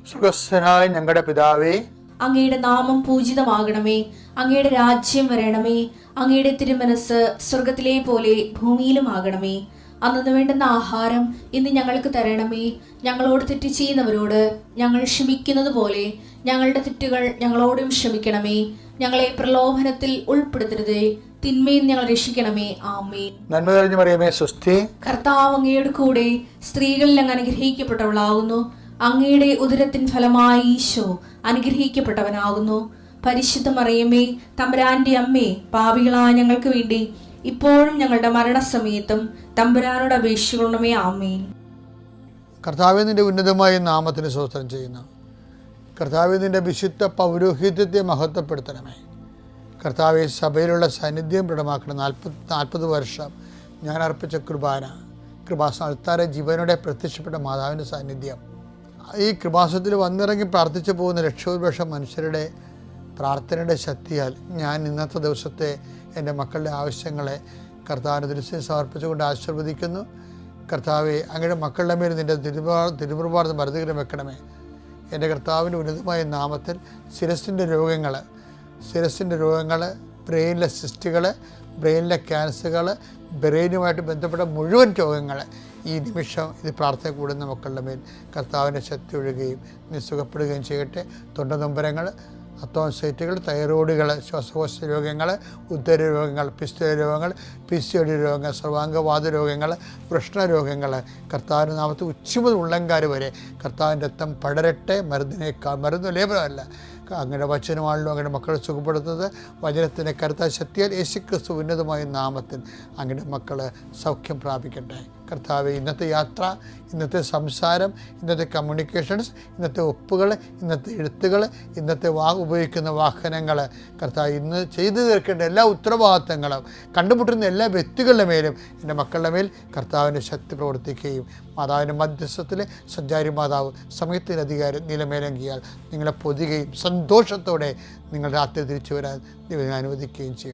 സ്വർഗ്ഗസ്ഥനായ ഞങ്ങളുടെ പിതാവേ, അങ്ങയുടെ നാമം പൂജിതമാകണമേ. അങ്ങയുടെ രാജ്യം വരണമേ. അങ്ങയുടെ തിരുമനസ് സ്വർഗത്തിലെ പോലെ ഭൂമിയിലും ആകണമേ. അന്നു വേണ്ടുന്ന ആഹാരം ഇന്ന് ഞങ്ങൾക്ക് തരണമേ. ഞങ്ങളോട് തെറ്റ് ചെയ്യുന്നവരോട് ഞങ്ങൾ ക്ഷമിക്കുന്നത് പോലെ ഞങ്ങളുടെ തെറ്റുകൾ ഞങ്ങളോടും ക്ഷമിക്കണമേ. ഞങ്ങളെ പ്രലോഭനത്തിൽ ഉൾപ്പെടുത്തരുതേ, തിന്മയിൽ ഞങ്ങൾ രക്ഷിക്കണമേ. ആമേൻ. നന്മ നിറഞ്ഞ മറിയമേ, സ്വസ്തി. കർത്താവ് അങ്ങയുടെ കൂടെ സ്ത്രീകളിൽ അങ്ങ് അനുഗ്രഹിക്കപ്പെട്ടവളാകുന്നു. അങ്ങയുടെ ഉദരത്തിൻ ഫലമായി ഈശോ അനുഗ്രഹിക്കപ്പെട്ടവനാകുന്നു. പരിശുദ്ധ മറിയമേ, തമ്പുരാന്റെ അമ്മേ, പാപികളായ ഞങ്ങൾക്ക് വേണ്ടി ഇപ്പോഴും ഞങ്ങളുടെ മരണസമയത്തും തമ്പുരാനോട് അപേക്ഷിക്കണമേ. ആമേൻ. കർത്താവേ, നിന്റെ ഉന്നതമായ നാമത്തിന് സ്തോത്രം ചെയ്യുന്നു. കർത്താവേ, നിന്റെ വിശുദ്ധ പൗരോഹിത്യത്തെ മഹത്വപ്പെടുത്തണമേ. കർത്താവെ, സഭയിലുള്ള സാന്നിധ്യം ദൃഢമാക്കണം. 40 വർഷം ഞാൻ അർപ്പിച്ച കൃപാസനത്താരെ ജീവനോടെ പ്രത്യക്ഷപ്പെട്ട മാതാവിൻ്റെ സാന്നിധ്യം, ഈ കൃപാസനത്തിൽ വന്നിറങ്ങി പ്രാർത്ഥിച്ചു പോകുന്ന ലക്ഷോപലക്ഷം മനുഷ്യരുടെ പ്രാർത്ഥനയുടെ ശക്തിയാൽ ഞാൻ ഇന്നത്തെ ദിവസത്തെ എൻ്റെ മക്കളുടെ ആവശ്യങ്ങളെ കർത്താവിൻ്റെ ദൃശ്യം സമർപ്പിച്ചുകൊണ്ട് ആശീർവദിക്കുന്നു. കർത്താവെ, അങ്ങയുടെ മക്കളുടെ മേൽ നിൻ്റെ തിരുമുറുപാട് മരുന്നുകരം വെക്കണമേ. എൻ്റെ കർത്താവിൻ്റെ ഉന്നതമായ നാമത്തിൽ ശിരസിൻ്റെ രോഗങ്ങൾ, ബ്രെയിനിലെ സിസ്റ്റുകൾ, ബ്രെയിനിലെ ക്യാൻസറുകൾ, ബ്രെയിനുമായിട്ട് ബന്ധപ്പെട്ട മുഴുവൻ രോഗങ്ങൾ ഈ നിമിഷം ഇത് പ്രാർത്ഥന കൂടുന്ന മക്കളുടെ മേൽ കർത്താവിൻ്റെ ശക്തി ഒഴുകുകയും നീ സുഖപ്പെടുകയും ചെയ്യട്ടെ. തൊണ്ടനൊമ്പരങ്ങൾ, അത്തോൺസൈറ്റുകൾ, തൈറോയിഡുകൾ, ശ്വാസകോശ രോഗങ്ങൾ, ഉദര രോഗങ്ങൾ, പിസ്തുല രോഗങ്ങൾ, PCOD രോഗങ്ങൾ, സർവാംഗവാത രോഗങ്ങൾ, വൃഷ്ണരോഗങ്ങൾ കർത്താവിൻ്റെ നാമത്തിൽ ഉച്ചമുതൽ ഉള്ളങ്കാര് വരെ കർത്താവിൻ്റെ രക്തം പടരട്ടെ. മരുന്ന് ലേപനമല്ല, അങ്ങയുടെ വചനമാണല്ലോ അങ്ങയുടെ മക്കളെ സുഖപ്പെടുത്തുന്നത്. വചനത്തിൻ്റെ കരുത്ത ശക്തിയാൽ യേശുക്രിസ്തു ഉന്നതമായ നാമത്തിൽ അങ്ങയുടെ മക്കൾ സൗഖ്യം പ്രാപിക്കട്ടെ. കർത്താവെ, ഇന്നത്തെ യാത്ര, ഇന്നത്തെ സംസാരം, ഇന്നത്തെ കമ്മ്യൂണിക്കേഷൻസ്, ഇന്നത്തെ ഒപ്പുകൾ, ഇന്നത്തെ എഴുത്തുകൾ, ഇന്നത്തെ ഉപയോഗിക്കുന്ന വാഹനങ്ങൾ, കർത്താവ് ഇന്ന് ചെയ്തു തീർക്കേണ്ട എല്ലാ ഉത്തരവാദിത്തങ്ങളും കണ്ടുമുട്ടുന്ന എല്ലാ വ്യക്തികളുടെ മേലും എൻ്റെ മക്കളുടെ മേൽ കർത്താവിൻ്റെ ശക്തി പ്രവർത്തിക്കുകയും മാതാവിൻ്റെ മധ്യസ്ഥത്തിൽ സഞ്ചാരി മാതാവ് സമയത്തിൻ്റെ അധികാരം നിലമേലങ്കിയാൽ നിങ്ങളെ പൊതുകയും സന്തോഷത്തോടെ നിങ്ങൾ രാത്രി തിരിച്ചു വരാൻ ദൈവം അനുവദിക്കുകയും ചെയ്യും.